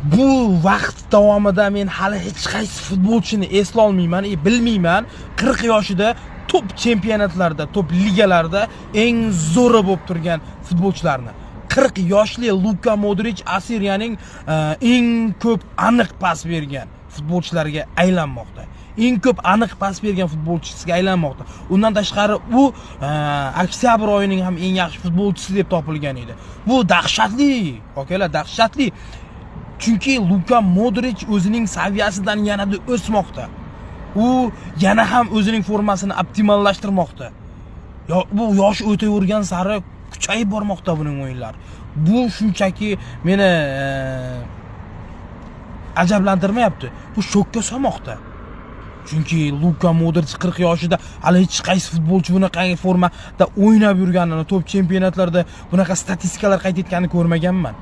bu vaqt davomida men hali hech qaysi futbolchini esla olmayman, bilmayman. 40 yoshida top chempionatlarda, top ligalarda eng zo'ri bo'lib turgan futbolchilarni. 40 yoshli Luka Modric Asiriyaning eng ko'p aniq pas bergan futbolchilariga aylanmoqda. Eng ko'p aniq pas bergan futbolchisiga aylanmoqda. Undan tashqari u oktyabr oyining ham eng yaxshi futbolchisi deb topilgan edi. Bu dahshatli, okalar, dahshatli. Chunki Luka Modric o'zining saviyasidan yanada o'smoqda. U yana ham o'zining formasini optimallashtirmoqda. Bu yosh o'tavergan sari kuchayib bormoqda buning o'yinlari. Bu shunchaki meni ajablantirmayapti. Bu shokka solmoqda. Chunki Luka Modric 40 yoshida hali hech qaysi futbolchi bunaqa formada o'ynab yurganini, top chempionatlarda bunaqa statistikalar qayd etganini ko'rmaganman.